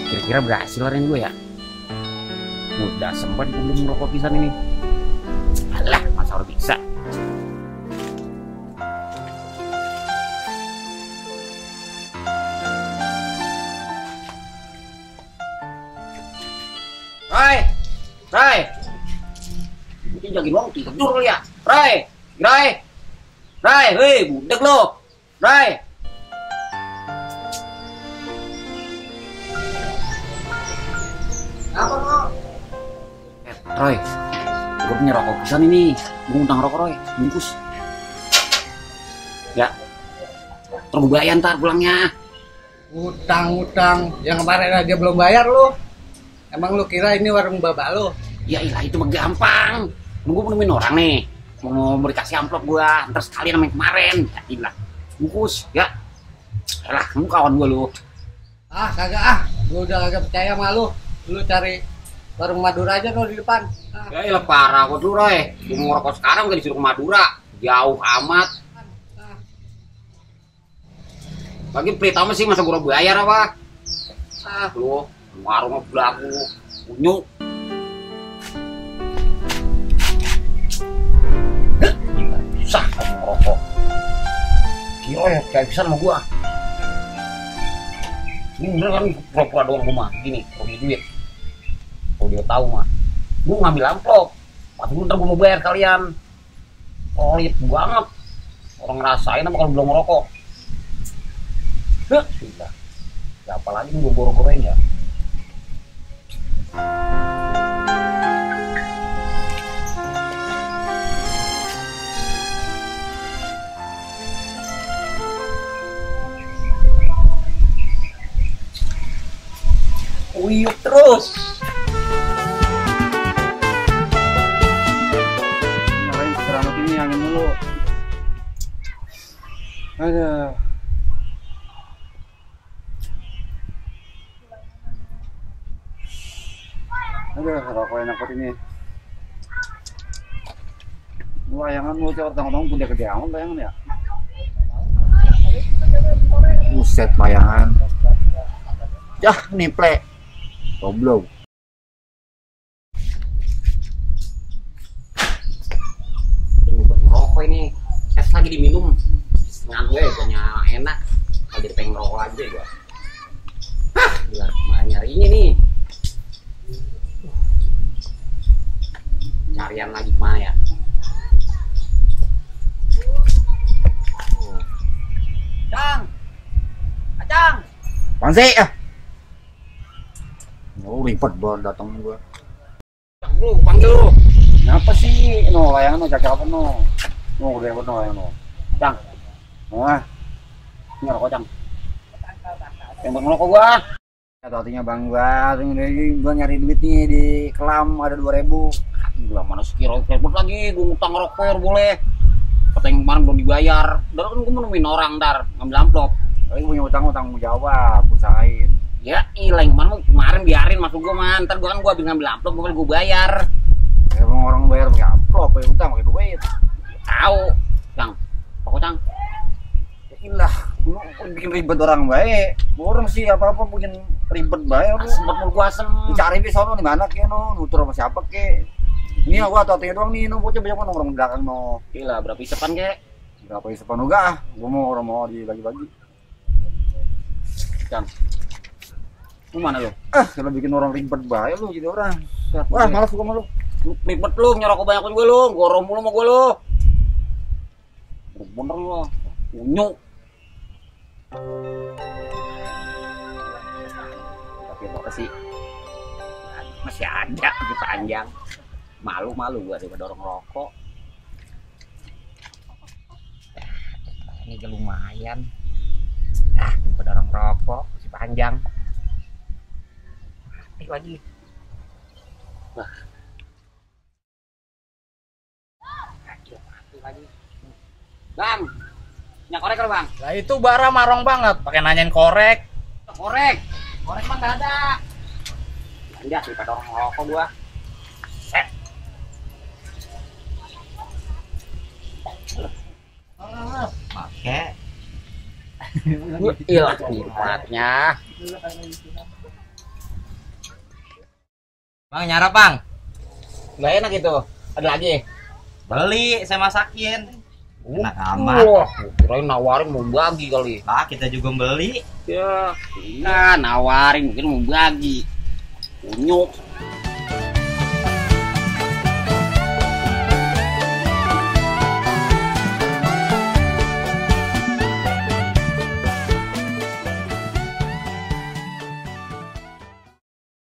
Kira-kira berhasil larin gue ya? Udah sempat belum merokok pisan ini. Alah, masa harus bisa. Rai, ini jagain wong tidur lu ya, Rai, hei, budek lo, Rai. Apa lo? Roy, gue punya rokok pisan ini, gue ngutang rokok Roy, bungkus. Ya, terus bayar ntar pulangnya. Utang yang kemarin aja belum bayar lu. Emang lu kira ini warung babak lu? Ya ilah, itu mah gampang. Nunggu nemuin orang nih, mau beri kasih amplop gua, ntar sekalian sama yang kemarin. Ya ilah, bungkus ya. Elah, kamu kawan gua lu. Ah kagak gua udah kagak percaya sama lu. Lu cari warung Madura aja kalau di depan. Ya ilah parah kok dulu Roy. Gua mau ngerokok sekarang gak disuruh ke Madura, jauh amat. Bagi pertama sih masa gua bayar apa? Lu warung belagu, unyuk. Susah kamu ngerokok. Kira ya kayak bisa sama gua. Ini bener kan pura-pura doang rumah gini, rugi duit. Kalau dia tahu mah, gua ngambil amplop. Tapi ntar gua mau bayar kalian. Pelit banget. Orang ngerasain apa kalau belum ngerokok. Sudah. Ya apalagi gua boro-boroin ya. Uyuk terus. Nyalain keramik ini angin mulu. Aduh. Rokok enak banget ini. Layangan mau cewek tanggung-tanggung punya gede amat layangan ya. Buset layangan. Yah, niple. Goblok. Rokok ini es lagi diminum. Ngan gue punya enak. Kalau jadi pengen rokok aja gua. Hah, gila, malah nyari ini nih. Carian lagi mana ya? Acang. Bang sih ah. Oh, ribet banget datang gua. Lu panggil lu. Kenapa sih? No, layangan no cakep apa no? No, udah no layangan no. Cang. Wah. Ini rokok Cang. Yang ngerokok gua. Hati-hatinya Bang gua. Gua nyari duit nih di Kelam ada 2.000. Gila mana sekira repot lagi. Gua ngutang rokok boleh. Kata yang kemarin belum dibayar. Udah kan gua mau nemuin orang ntar ngambil amplop. Tapi punya utang mau jawab, usahain. Ya ilah yang kemarin biarin masuk gua man. Ntar gua habis ngambil amplop gua bayar. Ya orang bayar pakai amplop, pakai utang, pakai duit. Tahu, Cang. Pokok Cang. Ya ilah, lu bikin ribet orang baik. Orang sih apa-apa bikin ribet baik lu. Sempet mau gua asem. Cari di sono di mana ke no, nutur sama siapa ke. Ini gua tau doang nih, no bocah banyak orang belakang no. Gila, berapa isepan ke? Berapa isepan enggak? Gua mau dibagi-bagi. Cang. Lu mana lu? Kalau bikin orang ribet bahaya lu jadi orang. Wah, malas gua sama lu. Ribet lu, nyerokok banyak juga lu. Gorong mulu sama gua lu. Bener lu. Unyuk. Tapi apa sih? Masih ada di panjang. Malu gua daripada orang rokok. Ini juga lumayan. Daripada orang rokok masih panjang. Lagi. Wah. Mati lagi. Bang. Nyak korek kan, Bang? Lah itu bara marong banget, pakai nanyain korek. Korek mah enggak ada. Anjah daripada orang rokok gua. Set. Pakai. Ilah nikmatnya. Bang, nyarap bang. Nggak enak itu. Ada lagi. Beli, saya masakin. Enak amat. Wah, kirain nawarin mau bagi kali. Pak, kita juga beli. Ya, nawarin mungkin mau bagi. Unyuk.